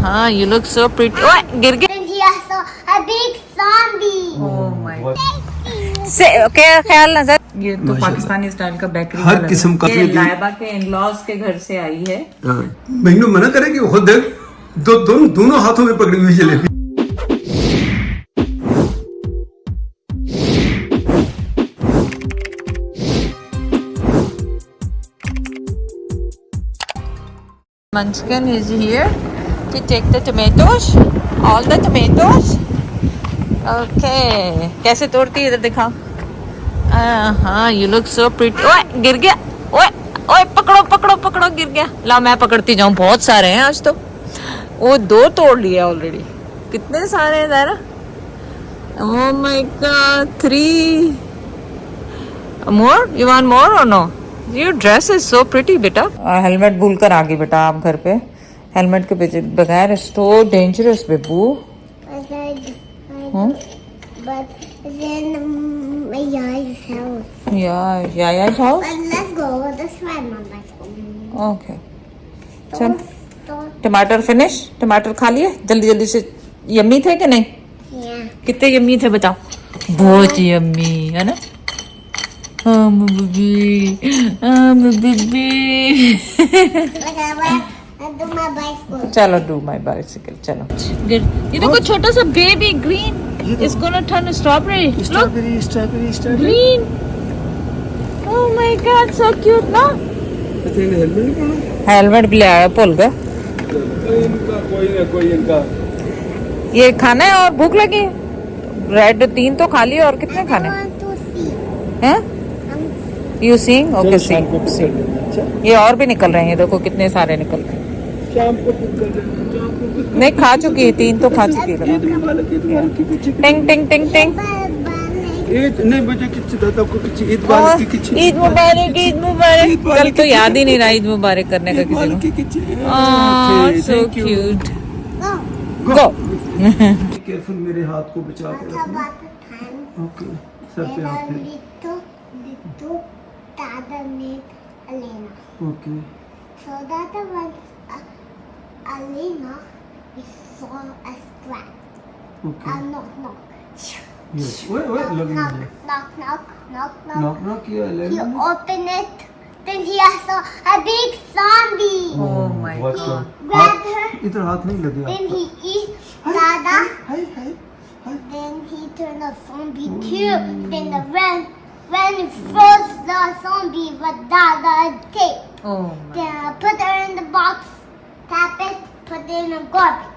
हाँ, you look so pretty. ओए, गिर गया. Then he saw a big zombie. Oh my. से क्या ख्याल नजर. ये तो पाकिस्तानी स्टाइल का बेकरी हर किस्म का ये लाइबा के इन-लॉज के घर से आई है. मैंने मना करे कि खुद दोनों हाथों में पकड़ी हुई jalebi. Munchkin is here to take the tomatoes, all the tomatoes. Okay, कैसे तोड़ती है इधर दिखाओ. हाँ, you look so pretty. ओए, गिर गया. ओए, ओए, पकड़ो पकड़ो पकड़ो, गिर गया. ला मैं पकड़ती जाऊँ, बहुत सारे हैं आज तो. वो 2 तोड़ लिए ऑलरेडी. कितने सारे हैं ज़रा. Oh my God, 3. More? You want more or no? Your dress is so pretty, बेटा. हेलमेट भूल कर आ गई बेटा आप घर पे. हेलमेट के बगैर is so dangerous, बेबू. But then Yaya's house. Yeah, Yaya's house. But let's go. Let's try Mama's home. Okay. चल. टमाटर फिनिश. टमाटर खा लिए जल्दी जल्दी से. यम्मी थे कि नहीं. Yeah. कितने यम्मी थे बताओ. बहुत यम्मी है ना. Baby. I'll do my bicycle. चलो डू माई बाइसिकल. चलो. ये देखो छोटा सा baby green. It's gonna turn strawberry. Look. Strawberry. Green. Oh my God, so cute ना. हेलमेट भी ले आया भूल गया. कोई इनका ये खाना है और भूख लगी. ब्रेड 3 तो खा लिए और कितने खाने I want to see. हैं. You seeing. ओके सी. ये और भी निकल रहे हैं. देखो कितने सारे निकल रहे हैं. शाम को कुक कर देना. नहीं खा चुकी है. 3 तो खा चुकी है. टिंग टिंग टिंग टिंग. नहीं बजे किच्छ दादा को किच्छ ईद वाले की किच्छ. ईद मुबारक. ईद मुबारक. कल तो याद ही नहीं रहा ईद मुबारक करने का किसी को. So cute. गो. केयरफुल मेरे हाथ को बचा के What रखना. about the time okay sir पे when हाथ a फेर. little Dada met Elena? Okay So Dada wants Elena is saw a strap. Okay Knock knock. Yes. ओए लगी Knock मुझे. knock knock knock knock. Knock knock किया He लेना. opened it. Then he saw a big zombie. Oh my God. Grabbed her. इधर हाथ नहीं लगे. Then he eats Dada. Hi hi. Then he turned a zombie too. Then the when he froze the zombie with Dada tape. Oh my. Then put her in the box, tap it, put it in the garbage.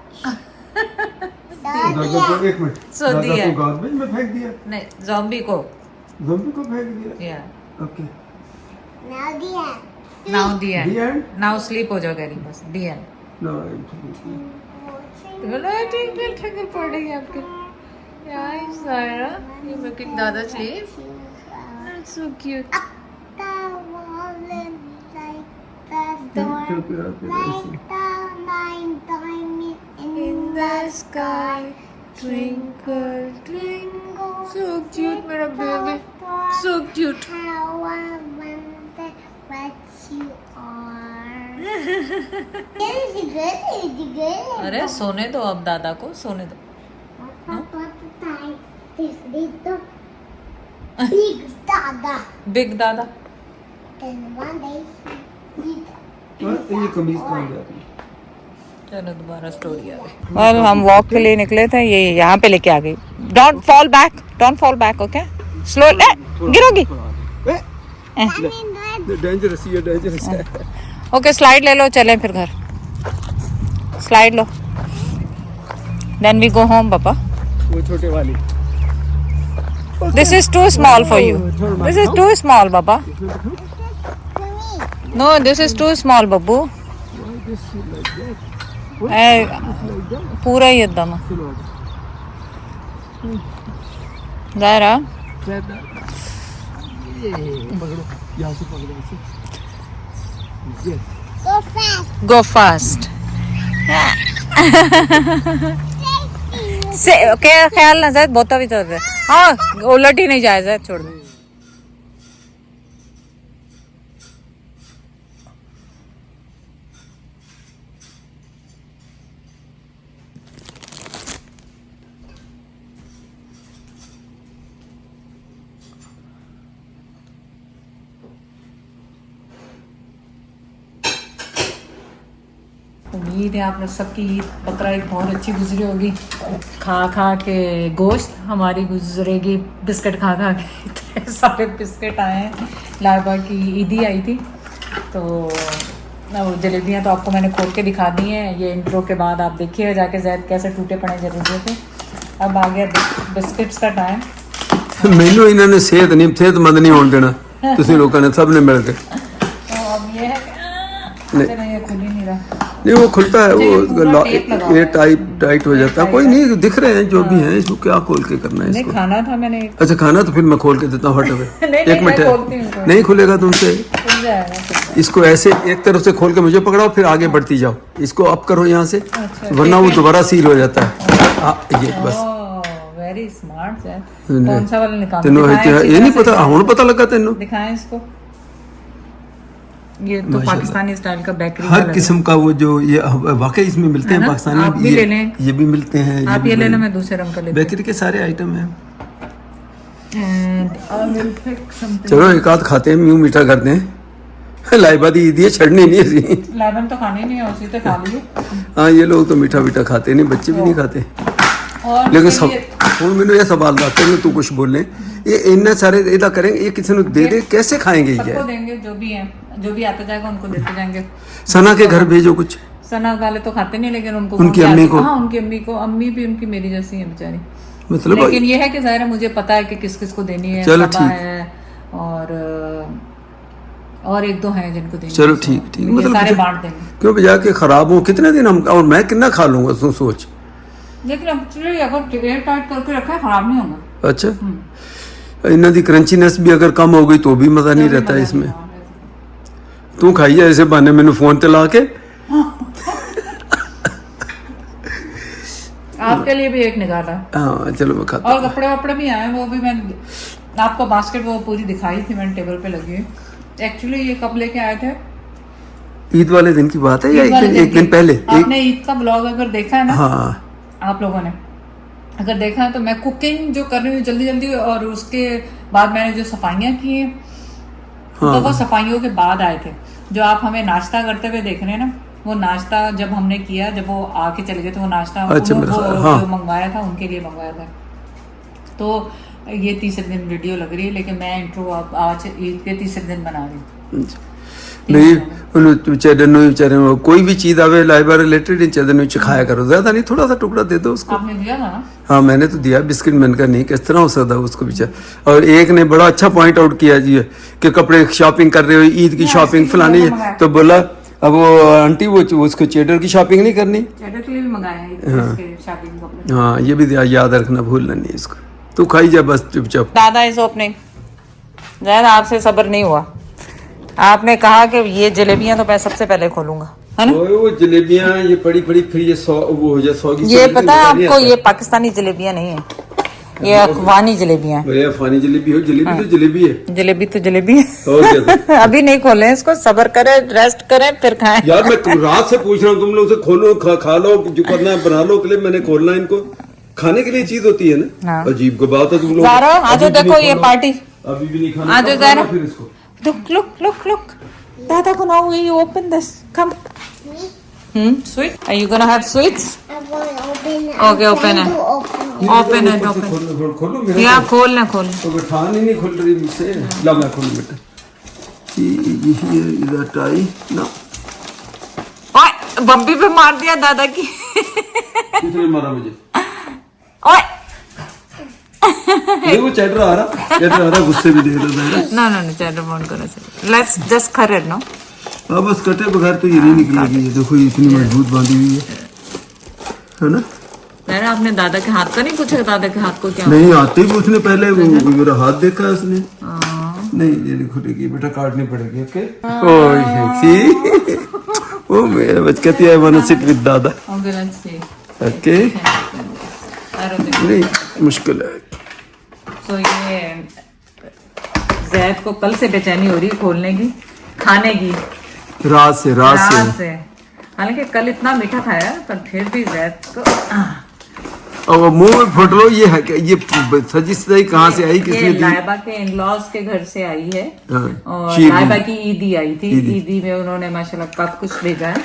दादा को एक minute. So दादा दिया. को garbage में फेंक दिया. नहीं ज़ॉम्बी को. ज़ॉम्बी को फेंक दिया. Yeah. Okay. Now the end. Now the end. The end? Now sleep हो जाओ गैरी बस. The end. नो. बोलो ठीक पड़ रही है आपके. Yeah, Sarah, you making Dada sleep? That's so cute. Up the wall and like the door, like the nine diamonds in the sky. Twinkle, twinkle. So cute, मेरा Little baby. star, So cute. how I wonder what you are. Is it good? Is it good? अरे सोने दो अब दादा को. सोने दो. Big Dada. Big दादा. Then one day ये कमीज कहाँ गया? चलो दोबारा स्टोरी आ गई. और हम वॉक के लिए निकले थे. ये यहाँ पे लेके आ गई. Don't fall back. Okay. Slow. गिरोगी. डेंजरस है. ओके स्लाइड ले लो. चलें फिर घर. स्लाइड लो. देन वी गो होम पापा. वो छोटे वाली. This is too small for you. This is too small, Baba. No, this is too small, Babu. पूरा ही एकदम. Zara. go fast. Go fast. से क्या ख्याल ना जाए. बहुत भी चल रहा है. हाँ उलट ही नहीं जाए. छोड़ दो. उम्मीद है आप लोग सबकी ईद बकरा ईद बहुत अच्छी गुजरी होगी। खा खा के गोश्त हमारी गुजरेगी, बिस्किट खा खा के इतने सारे बिस्किट आए हैं। लाइबा की ईदी आई थी तो वो जलेबियाँ तो आपको मैंने खोल के दिखा दी हैं। ये इंट्रो के बाद आप देखिए जाके जैद कैसे टूटे पड़े जलेबियों के। अब आ गया बिस्किट्स का टाइम। ਮੈਨੂੰ ਇਹਨਾਂ ਨੇ ਸਿਹਤਮੰਦ ਨਹੀਂ ਹੋਣ ਦੇਣਾ ਤੁਸੀਂ ਲੋਕਾਂ ਨੇ ਸਭ ने मिल के। तो अब ये है नहीं, ये खुल ही नहीं रहा। नहीं वो खुलता है, वो ये टाइट हो जाता है। कोई नहीं, दिख रहे हैं जो भी हैं, इसको क्या खोल के करना है नहीं इसको। खाना था मैंने। अच्छा खाना तो फिर मैं खोल के देता हूँ, हट नहीं, एक मिनट खोलती हूँ। नहीं खुलेगा तुमसे। खुल जाएगा। इसको ऐसे एक तरफ से खोल के मुझे पकड़ाओ, फिर आगे बढ़ती जाओ। इसको अप करो यहाँ से, वरना वो दोबारा सील हो जाता है। ये बस वेरी स्मार्ट है। कौन सा वाला निकाल तेनों ये नहीं पता, हुण पता लगा तेनों। दिखाएं इसको। ये तो पाकिस्तानी स्टाइल का बेकरी हर किस्म का वो जो ये वाकई इसमें मिलते हैं पाकिस्तानी। आप भी ले लें। ये भी मिलते हैं। आप ये लेना, मैं दूसरे रंग का लेती बेकरी के सारे आइटम हैं। हूं। चलो एक आध खाते हैं, यूं मीठा करते हैं। लाइबा दी ईदी है, छड़नी नहीं है। लेमन तो खानी नहीं है, उसी से खा लिए। हाँ ये लोग तो मीठा मीठा खाते नहीं, बच्चे भी नहीं खाते। और लेकिन सब ਹੁਣ ਮੈਨੂੰ ਇਹ ਸਵਾਲ ਦੱਸਦੇ ਨੇ ਤੂੰ ਕੁਝ ਬੋਲੇ, ਇਹ ਇੰਨੇ ਸਾਰੇ ਇਹਦਾ ਕरेंगे, ਇਹ ਕਿਸੇ ਨੂੰ दे दे, कैसे खाएंगे ये? सबको देंगे, जो भी है, जो भी आता जाएगा उनको देते जाएंगे। सना के घर भेजो कुछ। सना वाले तो खाते नहीं, लेकिन उनको उनकी अम्मी को। हाँ उनकी अम्मी को। अम्मी भी उनकी मेरी जैसी है बेचारी। मतलब लेकिन ये है कि ज़ाहिर है मुझे पता है कि किस किस को देनी है। चलो ठीक है और एक दो हैं जिनको देनी। चलो ठीक ठीक, मतलब सारे बांट देंगे। क्यों बजा के खराब हो कितने दिन हम, और मैं कितना खा लूंगा तू सोच। लेकिन एक्चुअली अगर एयर टाइट करके रखा है खराब नहीं होगा। अच्छा इन्हों की क्रंचीनेस भी अगर कम हो गई तो भी मजा नहीं रहता है इसमें। तू खाइए ऐसे बहाने मैंने फोन ते ला के। आपके लिए भी एक निकाला। हाँ चलो मैं खाता। और कपड़े वपड़े भी आए, वो भी मैंने आपको बास्केट वो पूरी दिखाई थी, मैंने टेबल पे लगी हुई। एक्चुअली ये कब लेके आए थे? ईद वाले दिन की बात है या एक दिन पहले? आपने ईद का ब्लॉग अगर देखा है ना, हाँ आप लोगों ने अगर देखा है, तो मैं कुकिंग जो कर रही हूँ जल्दी जल्दी, और उसके बाद मैंने जो सफाइयाँ की हैं, हाँ। तो वो सफाइयों के बाद आए थे। जो आप हमें नाश्ता करते हुए देख रहे हैं ना, वो नाश्ता जब हमने किया, जब वो आके चले गए, तो वो नाश्ता अच्छा, जो मंगवाया था उनके लिए मंगवाया था। तो ये तीसरे दिन वीडियो लग रही है, लेकिन मैं इंट्रो आज ईद के तीसरे दिन बना रही हूँ। नहीं बेचारे बेचारे कोई भी चीज आवे लाइबा रिलेटेड इन चैदर खाया करो, ज्यादा नहीं, थोड़ा सा टुकड़ा दे दो उसको। आपने दिया था ना? हाँ मैंने तो दिया बिस्किट, मैंने कहा नहीं किस तरह हो सकता है उसको बेचारा। और एक ने बड़ा अच्छा पॉइंट आउट किया जी कि कपड़े शॉपिंग कर रहे हो, ईद की शॉपिंग फलानी है, तो बोला अब वो आंटी वो उसको चेडर की शॉपिंग नहीं करनी। चेडर के लिए भी मंगाया है शॉपिंग कपड़े। हाँ ये भी याद रखना, भूलना नहीं इसको। तू खाई जा बस चुपचाप। दादा इस ओपनिंग ज़्यादा आपसे सब्र नहीं हुआ। आपने कहा कि ये जलेबियां तो मैं सबसे पहले खोलूंगा, है ना? वो जलेबियां ये पड़ी पड़ी, फिर ये 100 वो हो जाए 100 की। ये पता है आपको, ये पाकिस्तानी जलेबियां नहीं है, ये अफगानी जलेबियां। अरे अफगानी जलेबी हो, जलेबी तो जलेबी है। जलेबी तो जलेबी है। और क्या तो? अभी नहीं खोले इसको, सब्र करें, रेस्ट करें, फिर खाएं। यार मैं रात से पूछ रहा हूँ तुम लोग से, खोलो खा लो, जो करना है बना लो, के लिए मैंने खोलना है इनको। खाने के लिए चीज होती है ना। हाँ। अजीब को बात है तुम लोग। आज देखो ये पार्टी, अभी भी नहीं खाना। आज ज़रा फिर इसको look दादा को now you open this, come. Sweet, are you gonna have sweets? I'm going to open it. Okay, open it. Open it, open. खोलो मेरा। या खोल ना खोल। तो बैठान ही नहीं खुल रही मुझसे। ला मैं खोलूं बेटा। ये इधर टाई ना। ओए बम्बी पे मार दिया दादा की। किसने मारा मुझे? ओए ये वो चैटर आ रहा गुस्से भी दे रहा है। no चैटर बंद करो चलो, let's just cut it now। अब बस कटे बगैर तो ये नहीं निकलेगी। ये देखो इतनी मजबूत बांधी हुई है ना। मैंने अपने दादा के हाथ का नहीं पूछा, दादा के हाथ को क्या नहीं आते भी उसने पहले वो मेरा हाथ देखा है उसने। नहीं ये नहीं खुलेगी बेटा, काटनी पड़ेगी। ओके ओ मेरा बचकती है, वाना सिट विद दादा। Okay let's see. ओके नहीं मुश्किल है। तो ये जैद को कल से बेचैनी हो रही है खोलने की, खाने की, रात से हालांकि कल इतना मीठा खाया, पर फिर भी जैद को और मुंह में फुट लो। ये है ये सजी सजाई कहाँ से आई, किसने ये दी? लाइबा के इन-लॉज के घर से आई है। हाँ, और लाइबा की ईदी आई थी। ईदी में उन्होंने माशाल्लाह काफी कुछ भेजा है।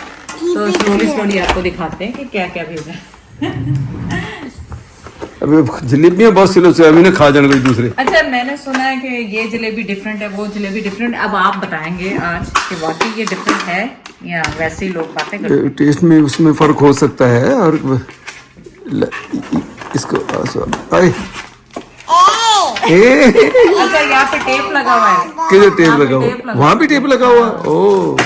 तो स्लोली स्लोली आपको दिखाते हैं कि क्या क्या भेजा है। अबे जलेबियां बहुत स्लो से अभी ने खा जाने कोई दूसरे। अच्छा, मैंने सुना है कि ये जलेबी डिफरेंट है, वो जलेबी डिफरेंट। अब आप बताएंगे आज कि वाकई ये डिफरेंट है या वैसे ही लोग बातें करते हैं। टेस्ट में उसमें फर्क हो सकता है। और इसको आए अच्छा, यहाँ पे टेप लगा हुआ है। किधर टेप लगा हुआ? वहाँ भी टेप लगा हुआ? ओ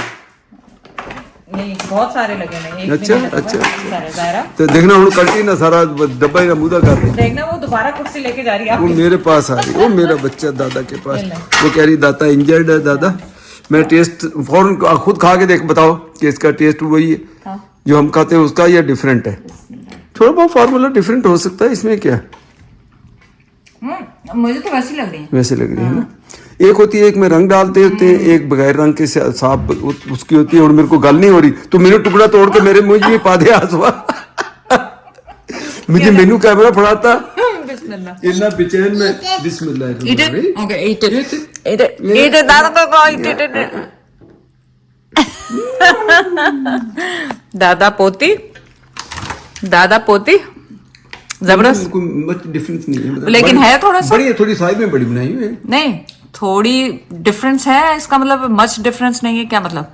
नहीं, बहुत सारे लगे हैं। एक अच्छा भी नहीं लगा अच्छा हुआ, सारे दायरा। तो देखना हूँ कल्टी ना सारा डब्बा का मुदा कर दे। देखना वो दोबारा कुर्सी लेके जा रही है वो आपकी। मेरे पास आ रही, वो मेरा बच्चा दादा के पास। वो कह रही दादा इंजर्ड है दादा। मैं टेस्ट फौरन खुद खा के देख बताओ कि इसका टेस्ट वही है हाँ। जो हम खाते हैं उसका या डिफरेंट है। थोड़ा बहुत फार्मूला डिफरेंट हो सकता है, इसमें क्या मुझे तो वैसी लग रही है। वैसे लग रही है ना। एक होती है, एक में रंग डालते होते हैं, एक बगैर रंग के साफ उसकी होती है। और मेरे को गल नहीं हो रही तो मेरे टुकड़ा तोड़ के मेरे मुंह में पा दे आसवा। मुझे मेनू कैमरा फड़ाता बिस्मिल्लाह। इतना बेचैन में बिस्मिल्लाह। Eat it. Okay, eat it. Eat it. Eat it. दादा को eat it. दादा पोती जबरदस्त। मच डिफरेंस नहीं है मतलब लेकिन है थोड़ा सा। बड़ी है, थोड़ी साइज में बड़ी बनाई हुई है। नहीं, थोड़ी डिफरेंस है। इसका मतलब मच डिफरेंस नहीं है। क्या मतलब?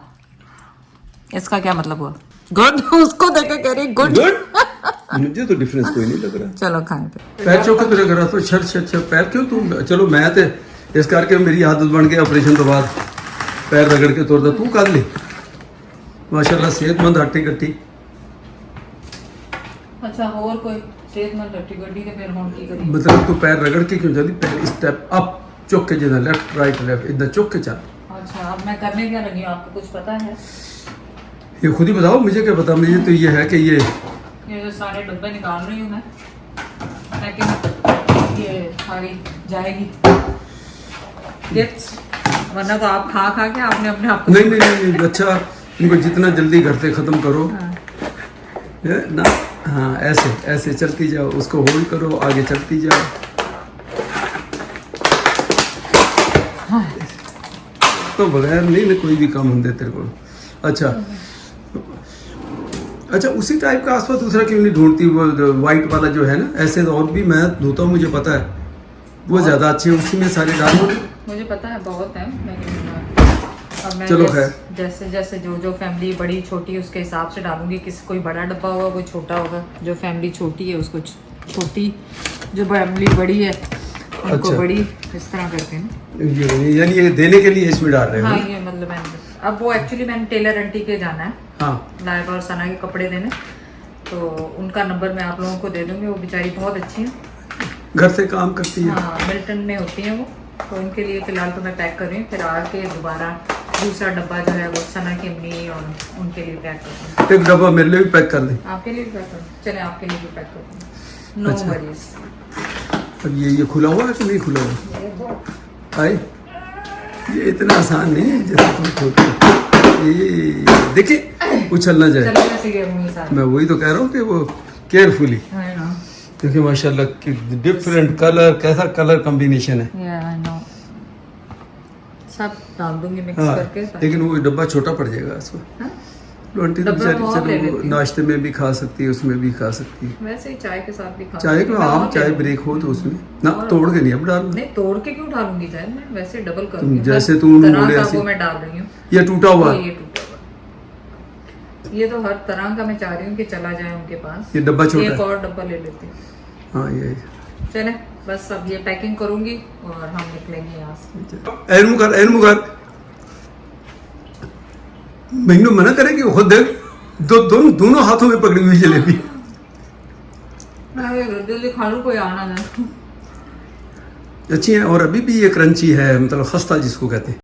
इसका क्या मतलब हुआ? गुड। उसको देखे कह रही गुड। गुड। मुझे तो डिफरेंस कोई नहीं लग रहा। चलो खाने पे। पैर चौके तेरे घर तो छर छर छर पैर क्यों तू? चलो मैं ते इस करके मेरी आदत बन गई ऑपरेशन तो बाद पैर रगड़ के तोड़ता। तू कर ले माशाल्लाह सेहतमंद हट्टी कट्टी। अच्छा, और कोई सेहतमंद हट्टी गड्डी के फिर हम की करी? मतलब तू पैर रगड़ के क्यों चली? पैर स्टेप अप चुक के जिधर लेफ्ट राइट लेफ्ट इधर चुक के चल। अच्छा, अब मैं करने क्या लगी हूँ, आपको कुछ पता है? ये खुद ही बताओ, मुझे क्या पता। मुझे तो ये है कि ये जो सारे डब्बे निकाल रही हूँ मैं, लेकिन ये सारी जाएगी गिफ्ट्स, वरना तो आप खा खा के आपने अपने आप को। नहीं नहीं नहीं नहीं, अच्छा इनको जितना जल्दी घर से खत्म करो। ये ना हाँ, ऐसे ऐसे चलती जाओ, उसको होल्ड करो, आगे चलती जाओ। तो बगैर नहीं ना कोई भी काम होते तेरे को। अच्छा अच्छा, उसी टाइप का आसपास दूसरा क्यों नहीं ढूंढती? वो व्हाइट वाला जो है ना, ऐसे तो और भी मैं धोता हूँ, मुझे पता है वो ज्यादा अच्छी है। उसी में सारे डालो। मुझे पता है बहुत है, लेकिन अब मैं चलो खैर। जैसे जैसे जो फैमिली बड़ी छोटी उसके हिसाब से डालूंगी। किसी कोई बड़ा डब्बा होगा, कोई छोटा होगा। जो फैमिली छोटी है उसको छोटी, जो फैमिली बड़ी है उनको अच्छा। बड़ी, इस तरह करके ना। यानी ये देने के लिए इसमें डाल रहे हो? हाँ, ये मतलब मैंने अब वो एक्चुअली मैंने टेलर आंटी के जाना है हाँ। लाइबा और सना के कपड़े देने, तो उनका नंबर मैं आप लोगों को दे दूंगी। वो बेचारी बहुत अच्छी है, घर से काम करती है। हाँ, मिल्टन में होती है वो। तो उनके लिए फिलहाल तो मैं पैक कर रही हूँ, फिर आके दोबारा दूसरा डब्बा जो है वो सना की अम्मी और उनके लिए पैक करती हूँ। एक डब्बा मेरे लिए भी पैक कर दे। आपके लिए भी पैक कर, चले आपके लिए भी पैक करती हूँ। नो अच्छा। वरीज। अब ये खुला हुआ है कि नहीं खुला हुआ? हाय, ये इतना आसान नहीं है जैसे तुम सोचते हो। ये देखिए उछल ना जाए। चलो मैं सीधे मुंह साथ। मैं वही तो कह रहा हूँ कि वो केयरफुली। I know. देखिए माशाल्लाह कि डिफरेंट कलर, कैसा कलर कॉम्बिनेशन है। Yeah, I know. सब डाल दूंगी मिक्स हाँ, करके। लेकिन वो डब्बा छोटा पड़ जाएगा इसमें। हाँ? आंटी तो डब्बा बेचारी तो और ले चलो लेती। नाश्ते में भी खा सकती है, उसमें भी खा सकती है। वैसे ही चाय के साथ भी खा चाय सकती को हूँ। आम और चाय ले ब्रेक हो तो उसमें ना और- तोड़ के नहीं अब डालना। नहीं, तोड़ के क्यों डालूंगी चाय मैं? वैसे डबल करूंगी। जैसे हर तूने तरह बोले का ऐसे। वो मैं डाल रही हूँ। ये टूटा हुआ ये टूटा हुआ। ये तो हर तरह का मैं चाह रही हूँ कि चला जाए उनके पास। ये डब्बा छोटा एक है। और डब्बा ले लेती हूँ। हाँ ये चले बस अब ये पैकिंग करूंगी और हम निकलेंगे यहाँ से। एनमुगर मैनू मना करे कि खुद देख दोनों हाथों में पकड़ी हुई जलेबी। मैं जल्दी खा लूँ, कोई आना नहीं। अच्छी है और अभी भी ये क्रंची है, मतलब खस्ता जिसको कहते हैं।